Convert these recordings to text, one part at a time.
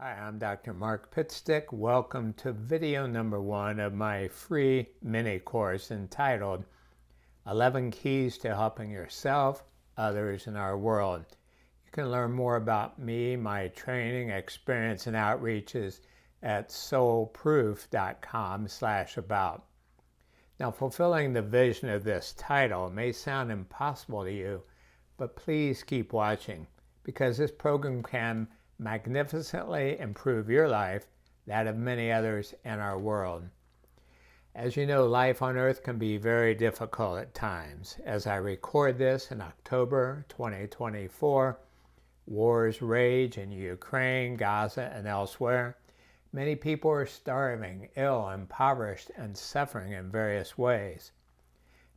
Hi, I'm Dr. Mark Pitstick. Welcome to video number 1 of my free mini course entitled 11 Keys to Helping Yourself, Others, and Our World. You can learn more about me, my training, experience, and outreaches at soulproof.com/about. Now, fulfilling the vision of this title may sound impossible to you, but please keep watching because this program can magnificently improve your life, that of many others, and our world. As you know, life on Earth can be very difficult at times. As I record this in October 2024, wars rage in Ukraine, Gaza, and elsewhere. Many people are starving, ill, impoverished, and suffering in various ways.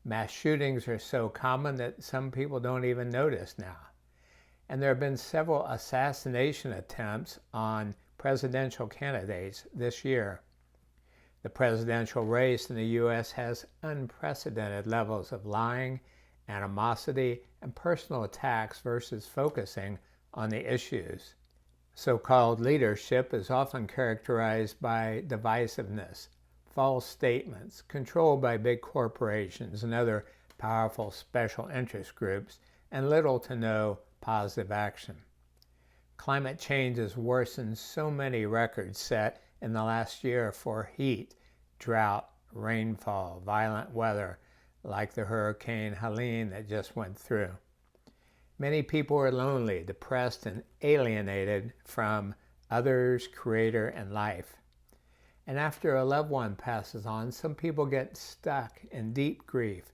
Mass shootings are so common that some people don't even notice now. And there have been several assassination attempts on presidential candidates this year. The presidential race in the U.S. has unprecedented levels of lying, animosity, and personal attacks versus focusing on the issues. So-called leadership is often characterized by divisiveness, false statements, controlled by big corporations and other powerful special interest groups, and little to no positive action. Climate change has worsened so many records set in the last year for heat, drought, rainfall, violent weather, like the Hurricane Helene that just went through. Many people are lonely, depressed, and alienated from others, creator, and life. And after a loved one passes on, some people get stuck in deep grief,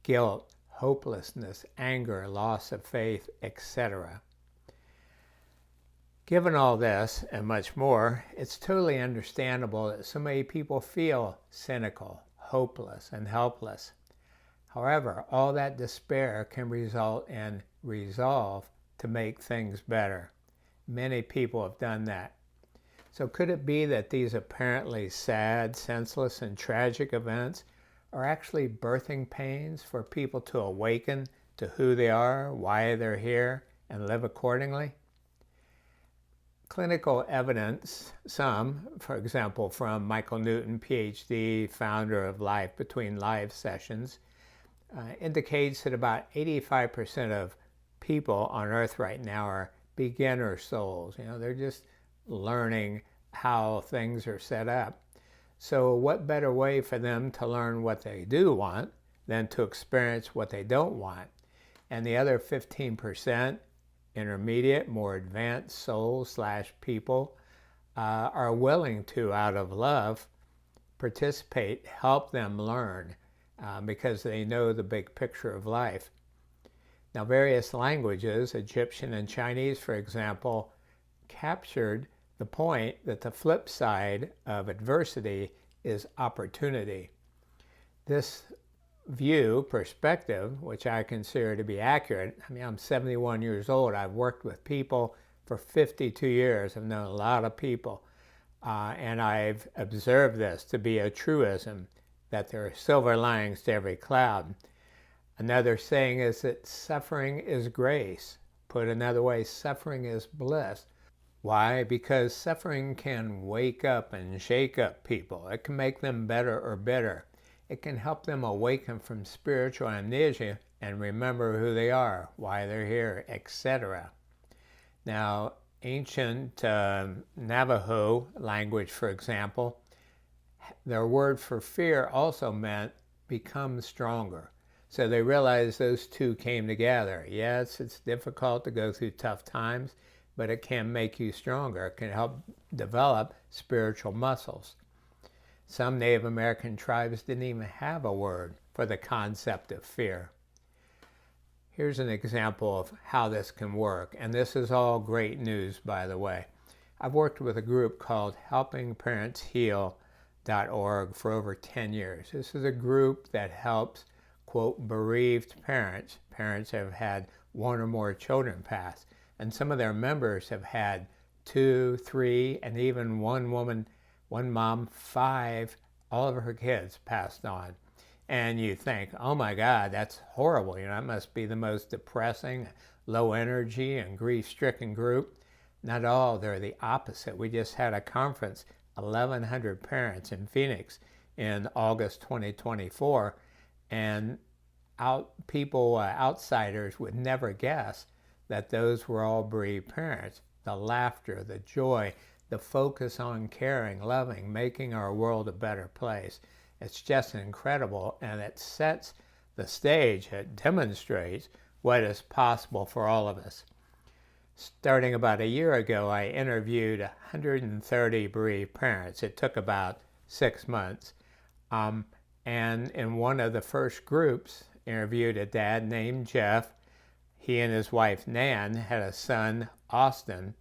guilt, hopelessness, anger, loss of faith, etc. Given all this and much more, it's totally understandable that so many people feel cynical, hopeless, and helpless. However, all that despair can result in resolve to make things better. Many people have done that. So could it be that these apparently sad, senseless, and tragic events are actually birthing pains for people to awaken to who they are, why they're here, and live accordingly? Clinical evidence, some, for example, from Michael Newton, PhD, founder of Life Between Live Sessions, indicates that about 85% of people on Earth right now are beginner souls. They're just learning how things are set up. So what better way for them to learn what they do want than to experience what they don't want? And the other 15%, intermediate, more advanced souls/people, are willing to, out of love, participate, help them learn because they know the big picture of life. Now, various languages, Egyptian and Chinese, for example, captured the point that the flip side of adversity is opportunity. This perspective, which I consider to be accurate. I'm 71 years old. I've worked with people for 52 years. I've known a lot of people. And I've observed this to be a truism, that there are silver linings to every cloud. Another saying is that suffering is grace. Put another way, suffering is bliss. Why? Because suffering can wake up and shake up people. It can make them better or bitter. It can help them awaken from spiritual amnesia and remember who they are, why they're here, etc. Now, ancient Navajo language, for example, their word for fear also meant become stronger. So they realized those two came together. Yes, it's difficult to go through tough times, but it can make you stronger. It can help develop spiritual muscles. Some Native American tribes didn't even have a word for the concept of fear. Here's an example of how this can work, and this is all great news, by the way. I've worked with a group called HelpingParentsHeal.org for over 10 years. This is a group that helps, quote, bereaved parents. Parents have had one or more children pass. And some of their members have had 2, 3, and even one mom, 5, all of her kids passed on. And you think, oh my God, that's horrible. That must be the most depressing, low energy, and grief-stricken group. Not all, they're the opposite. We just had a conference, 1,100 parents in Phoenix in August 2024, and outsiders would never guess that those were all bereaved parents. The laughter, the joy, the focus on caring, loving, making our world a better place. It's just incredible, and it sets the stage. It demonstrates what is possible for all of us. Starting about a year ago, I interviewed 130 bereaved parents. It took about 6 months. And in one of the first groups, interviewed a dad named Jeff. He and his wife Nan had a son, Austin,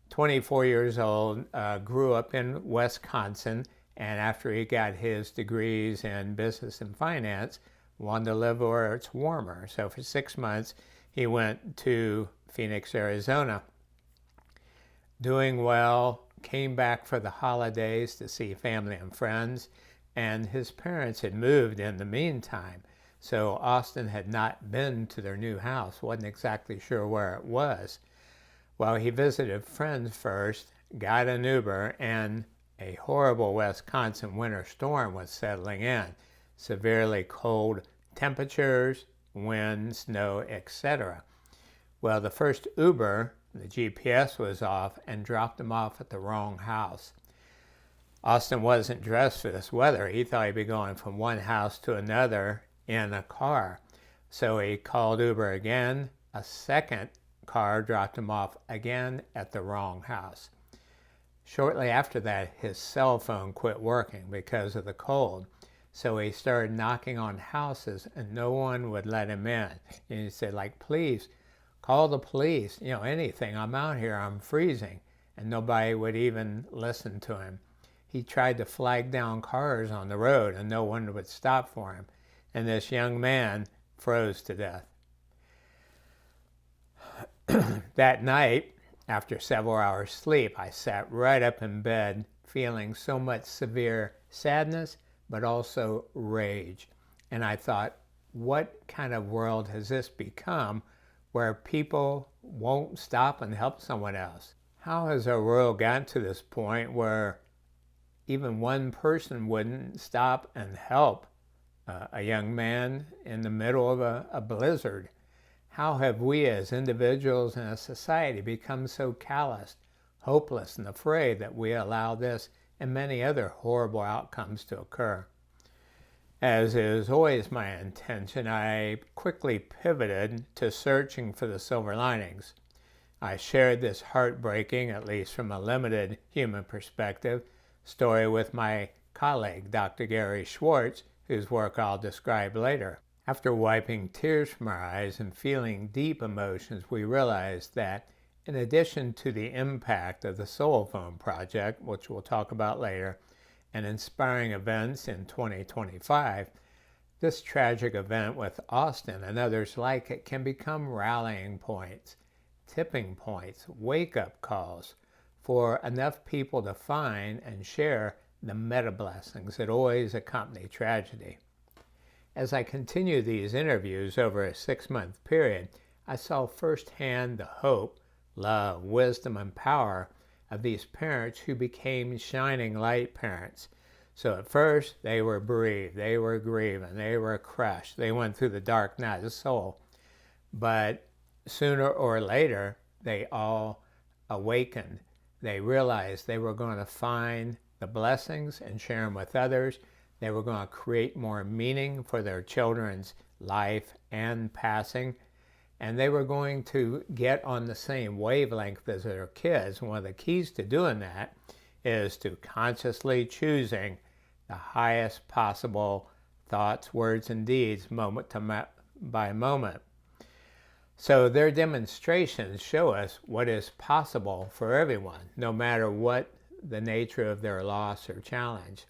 24 years old, grew up in Wisconsin, and after he got his degrees in business and finance, wanted to live where it's warmer. So for 6 months, he went to Phoenix, Arizona. Doing well, came back for the holidays to see family and friends, and his parents had moved in the meantime. So Austin had not been to their new house, wasn't exactly sure where it was. Well, he visited friends first, got an Uber, and a horrible Wisconsin winter storm was settling in. Severely cold temperatures, wind, snow, etc. Well, the first Uber, the GPS was off and dropped him off at the wrong house. Austin wasn't dressed for this weather. He thought he'd be going from one house to another in a car. So he called Uber again. A second car dropped him off again at the wrong house. Shortly after that, his cell phone quit working because of the cold. So he started knocking on houses and no one would let him in. And he said, like, please call the police, anything. I'm out here, I'm freezing. And nobody would even listen to him. He tried to flag down cars on the road and no one would stop for him. And this young man froze to death. That night, after several hours sleep, I sat right up in bed feeling so much severe sadness, but also rage. And I thought, what kind of world has this become where people won't stop and help someone else? How has our world gotten to this point where even one person wouldn't stop and help a young man in the middle of a blizzard? How have we as individuals and a society become so calloused, hopeless, and afraid that we allow this and many other horrible outcomes to occur? As is always my intention, I quickly pivoted to searching for the silver linings. I shared this heartbreaking, at least from a limited human perspective, story with my colleague, Dr. Gary Schwartz, whose work I'll describe later. After wiping tears from our eyes and feeling deep emotions, we realized that in addition to the impact of the SoulPhone project, which we'll talk about later, and inspiring events in 2025, this tragic event with Austin and others like it can become rallying points, tipping points, wake-up calls for enough people to find and share the meta blessings that always accompany tragedy. As I continued these interviews over a 6-month period, I saw firsthand the hope, love, wisdom, and power of these parents who became shining light parents. So at first, they were bereaved, they were grieving, they were crushed, they went through the dark night of the soul. But sooner or later, they all awakened. They realized they were going to find the blessings and share them with others. They were going to create more meaning for their children's life and passing. And they were going to get on the same wavelength as their kids. One of the keys to doing that is to consciously choosing the highest possible thoughts, words, and deeds moment by moment. So their demonstrations show us what is possible for everyone, no matter what the nature of their loss or challenge.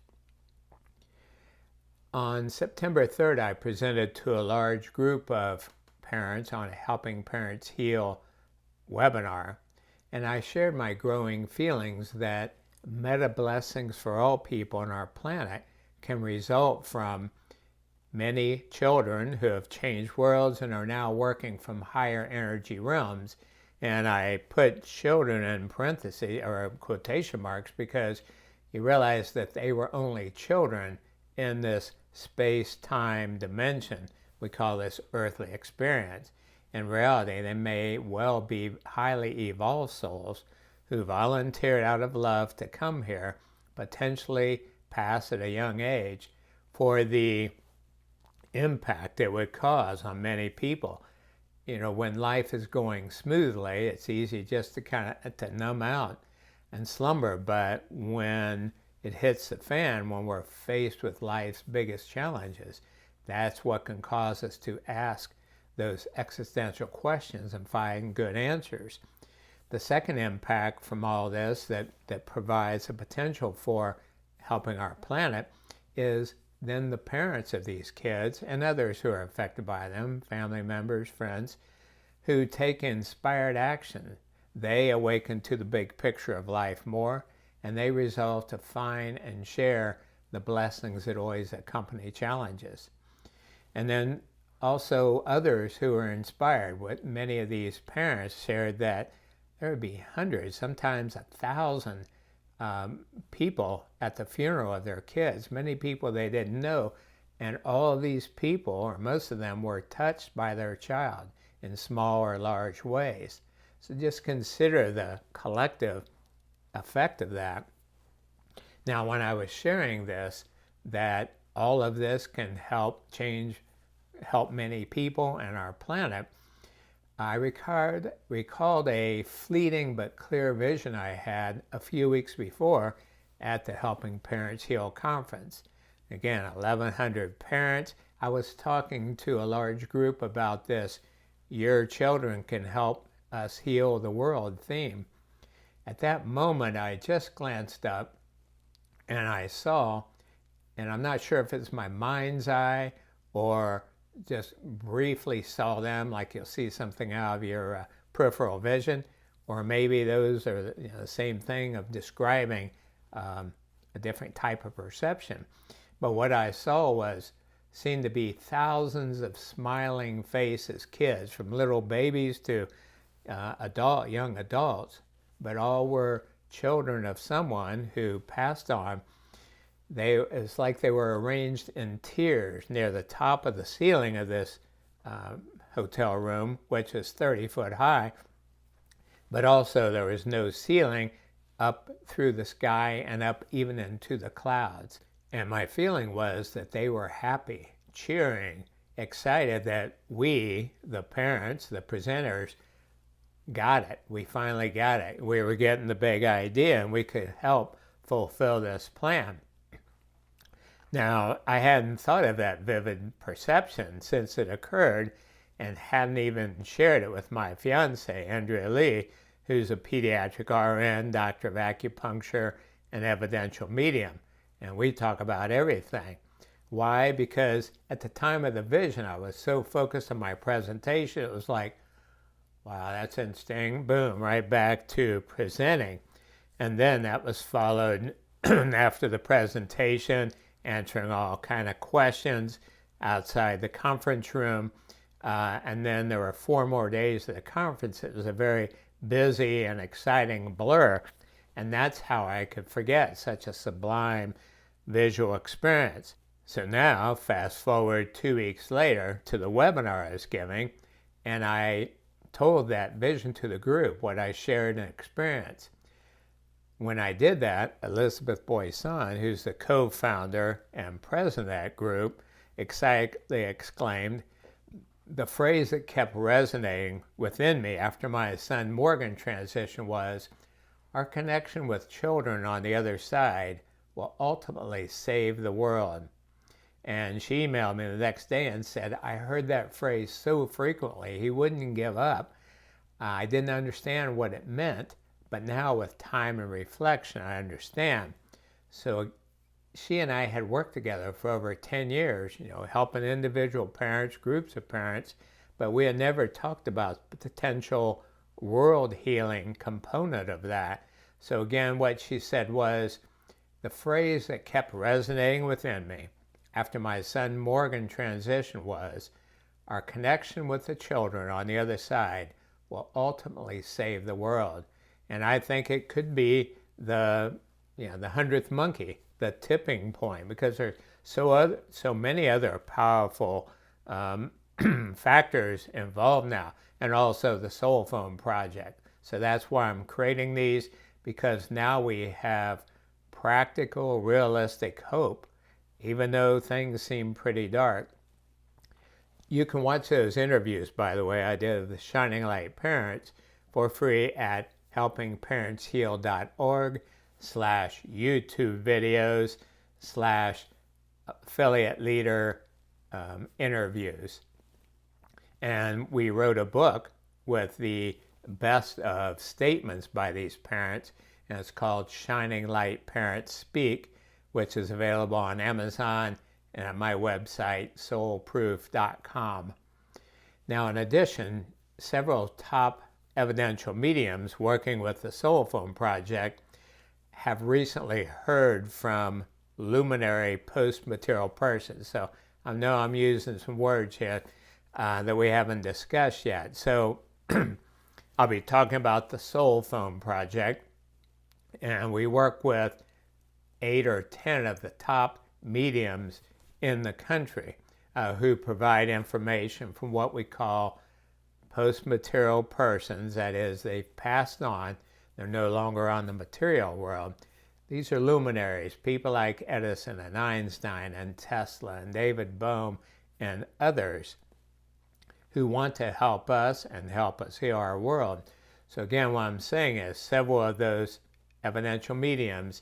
On September 3rd, I presented to a large group of parents on a Helping Parents Heal webinar, and I shared my growing feelings that meta blessings for all people on our planet can result from many children who have changed worlds and are now working from higher energy realms And I put children in parentheses or quotation marks because you realize that they were only children in this space-time dimension. We call this earthly experience. In reality, they may well be highly evolved souls who volunteered out of love to come here, potentially pass at a young age, for the impact it would cause on many people. You know, when life is going smoothly, it's easy just to kind of to numb out and slumber. But when it hits the fan, when we're faced with life's biggest challenges, that's what can cause us to ask those existential questions and find good answers. The second impact from all this that provides a potential for helping our planet is then the parents of these kids and others who are affected by them, family members, friends, who take inspired action. They awaken to the big picture of life more, and they resolve to find and share the blessings that always accompany challenges. And then also others who are inspired. What many of these parents shared that there would be hundreds, sometimes 1,000 people at the funeral of their kids, many people they didn't know, and all of these people, or most of them, were touched by their child in small or large ways. So just consider the collective effect of that. Now, when I was sharing this, that all of this can help many people and our planet, I recalled a fleeting but clear vision I had a few weeks before at the Helping Parents Heal conference. Again, 1,100 parents. I was talking to a large group about this "Your children can help us heal the world" theme. At that moment, I just glanced up and I saw, and I'm not sure if it's my mind's eye or just briefly saw them, like you'll see something out of your peripheral vision, or maybe those are the same thing of describing a different type of perception. But what I saw seemed to be thousands of smiling faces, kids, from little babies to young adults, but all were children of someone who passed on. It's like they were arranged in tiers near the top of the ceiling of this hotel room, which is 30 foot high, but also there was no ceiling up through the sky and up even into the clouds. And my feeling was that they were happy, cheering, excited that we, the parents, the presenters, got it. We finally got it. We were getting the big idea and we could help fulfill this plan. Now, I hadn't thought of that vivid perception since it occurred and hadn't even shared it with my fiancée, Andrea Lee, who's a pediatric RN, doctor of acupuncture, and evidential medium. And we talk about everything. Why? Because at the time of the vision, I was so focused on my presentation, it was like, wow, that's interesting. Boom, right back to presenting. And then that was followed after the presentation, answering all kind of questions outside the conference room. And then there were 4 more days of the conference. It was a very busy and exciting blur. And that's how I could forget such a sublime visual experience. So now, fast forward 2 weeks later to the webinar I was giving, and I told that vision to the group, what I shared and experienced. When I did that, Elizabeth Boyson, who's the co-founder and president of that group, excitedly exclaimed, the phrase that kept resonating within me after my son Morgan transition was, our connection with children on the other side will ultimately save the world. And she emailed me the next day and said, I heard that phrase so frequently, he wouldn't give up. I didn't understand what it meant, but now with time and reflection, I understand. So she and I had worked together for over 10 years, helping individual parents, groups of parents, but we had never talked about the potential world healing component of that. So again, what she said was, the phrase that kept resonating within me after my son Morgan transition was, our connection with the children on the other side will ultimately save the world. And I think it could be the 100th monkey, the tipping point, because there's so many other powerful factors involved now, and also the SoulPhone project. So that's why I'm creating these, because now we have practical, realistic hope, even though things seem pretty dark. You can watch those interviews, by the way, I did of the Shining Light Parents for free at helpingparentsheal.org/YouTube videos/affiliate leader interviews. And we wrote a book with the best of statements by these parents, and it's called Shining Light Parents Speak, which is available on Amazon and at my website, soulproof.com. Now, in addition, several top evidential mediums working with the SoulPhone project have recently heard from luminary post-material persons. So I know I'm using some words here that we haven't discussed yet. So I'll be talking about the SoulPhone project, and we work with 8 or 10 of the top mediums in the country who provide information from what we call post-material persons. That is, they've passed on, they're no longer on the material world. These are luminaries, people like Edison and Einstein and Tesla and David Bohm and others who want to help us and help us heal our world. So again, what I'm saying is several of those evidential mediums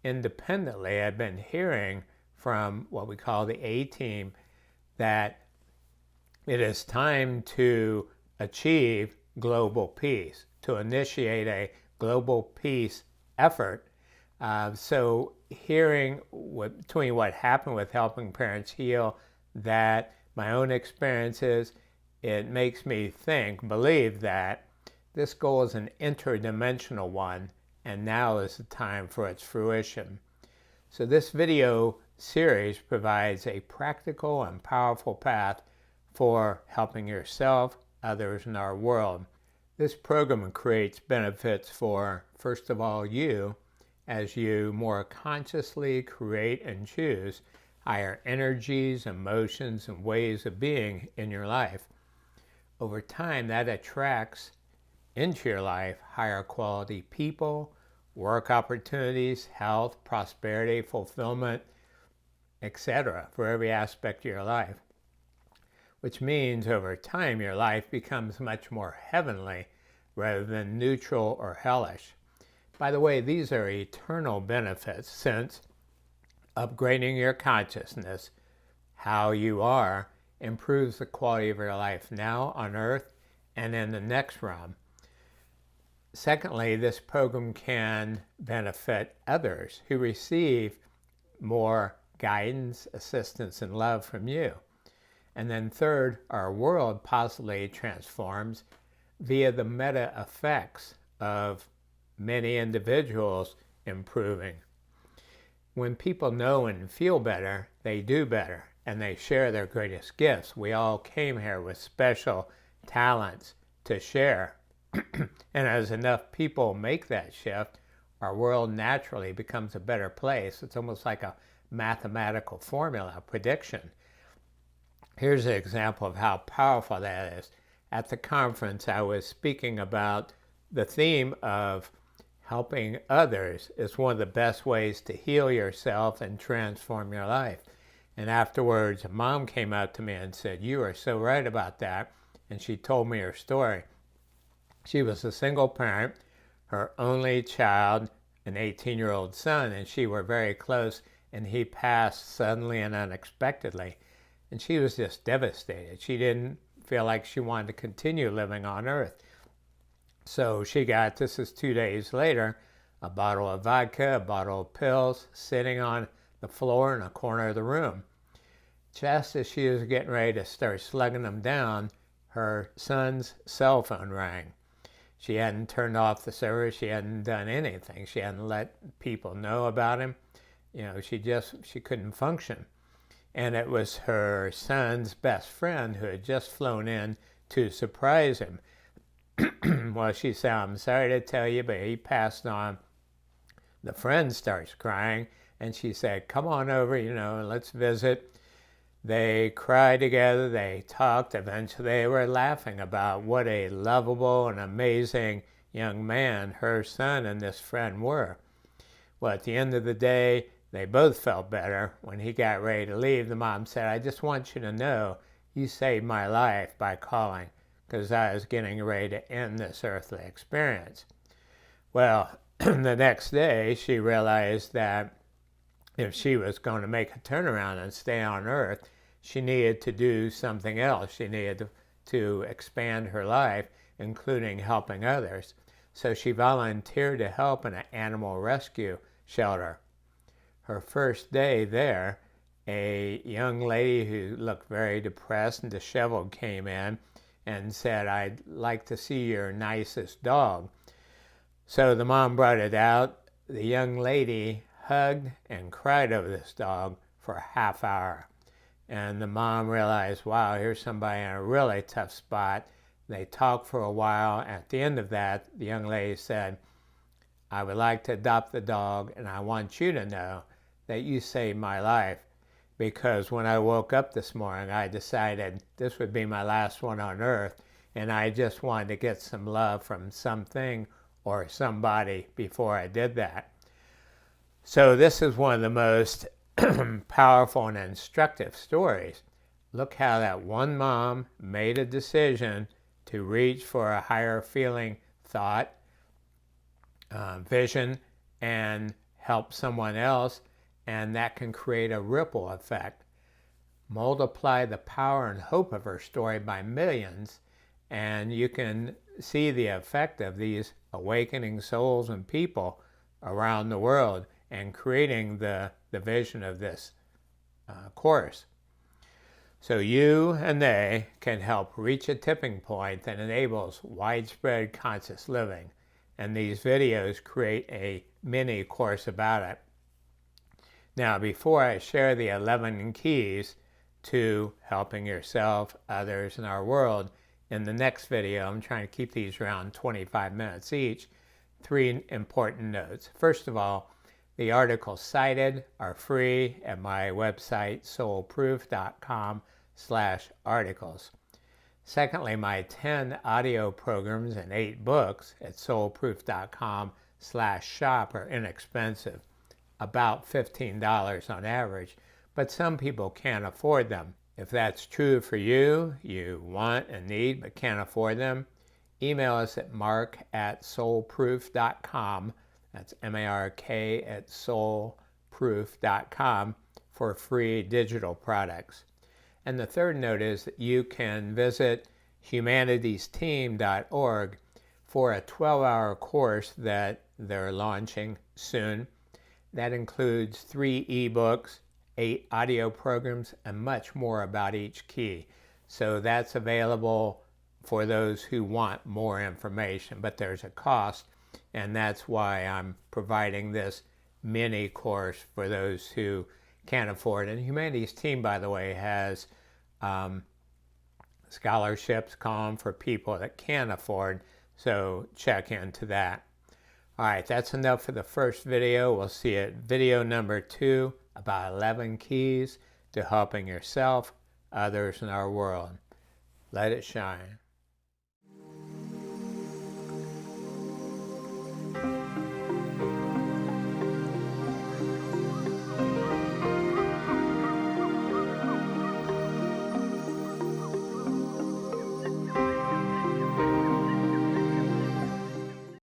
independently have been hearing from what we call the A-team that it is time to achieve global peace, to initiate a global peace effort. So hearing between what happened with Helping Parents Heal, that my own experiences, it makes me believe that this goal is an interdimensional one, and now is the time for its fruition. So this video series provides a practical and powerful path for helping yourself, others, in our world. This program creates benefits for, first of all, you, as you more consciously create and choose higher energies, emotions, and ways of being in your life. Over time, that attracts into your life higher quality people, work opportunities, health, prosperity, fulfillment, etc., for every aspect of your life. Which means over time your life becomes much more heavenly rather than neutral or hellish. By the way, these are eternal benefits, since upgrading your consciousness, how you are, improves the quality of your life now on earth and in the next realm. Secondly, this program can benefit others who receive more guidance, assistance, and love from you. And then third, our world possibly transforms via the meta effects of many individuals improving. When people know and feel better, they do better, and they share their greatest gifts. We all came here with special talents to share. And as enough people make that shift, our world naturally becomes a better place. It's almost like a mathematical formula, a prediction. Here's an example of how powerful that is. At the conference, I was speaking about the theme of helping others is one of the best ways to heal yourself and transform your life. And afterwards, a mom came up to me and said, "You are so right about that." And she told me her story. She was a single parent, her only child, an 18-year-old son, and she were very close, and he passed suddenly and unexpectedly. And she was just devastated. She didn't feel like she wanted to continue living on earth. So she got, this is 2 days later, a bottle of vodka, a bottle of pills, sitting on the floor in a corner of the room. Just as she was getting ready to start slugging them down, her son's cell phone rang. She hadn't turned off the server. She hadn't done anything. She hadn't let people know about him. She couldn't function. And it was her son's best friend who had just flown in to surprise him. Well, she said, I'm sorry to tell you, but he passed on. The friend starts crying, and she said, come on over, and let's visit. They cried together, they talked. Eventually, they were laughing about what a lovable and amazing young man her son and this friend were. Well, at the end of the day, they both felt better. When he got ready to leave, the mom said, I just want you to know you saved my life by calling, because I was getting ready to end this earthly experience. Well, the next day, she realized that if she was going to make a turnaround and stay on Earth, she needed to do something else. She needed to expand her life, including helping others. So she volunteered to help in an animal rescue shelter. Her first day there, a young lady who looked very depressed and disheveled came in and said, I'd like to see your nicest dog. So the mom brought it out. The young lady hugged and cried over this dog for a half hour. And the mom realized, wow, here's somebody in a really tough spot. They talked for a while. At the end of that, the young lady said, I would like to adopt the dog, and I want you to know that you saved my life, because when I woke up this morning, I decided this would be my last one on Earth, and I just wanted to get some love from something or somebody before I did that. So this is one of the most powerful and instructive stories. Look how that one mom made a decision to reach for a higher feeling thought, vision, and help someone else, and that can create a ripple effect. Multiply the power and hope of her story by millions, and you can see the effect of these awakening souls and people around the world and creating the vision of this course. So you and they can help reach a tipping point that enables widespread conscious living. And these videos create a mini course about it. Now, before I share the 11 keys to helping yourself, others, and our world, in the next video, I'm trying to keep these around 25 minutes each, 3 important notes. First of all, the articles cited are free at my website, soulproof.com/articles. Secondly, my 10 audio programs and 8 books at soulproof.com/shop are inexpensive, about $15 on average, but some people can't afford them. If that's true for you, you want and need but can't afford them, email us at mark@soulproof.com. That's MARK@soulproof.com for free digital products. And the third note is that you can visit humanitiesteam.org for a 12-hour course that they're launching soon. That includes 3 ebooks, 8 audio programs, and much more about each key. So that's available for those who want more information, but there's a cost, and that's why I'm providing this mini course for those who can't afford it. And Humanities Team, by the way, has scholarships for people that can't afford, so check into that. All right, that's enough for the first video. We'll see you at video number 2, about 11 keys to helping yourself, others, and our world. Let it shine.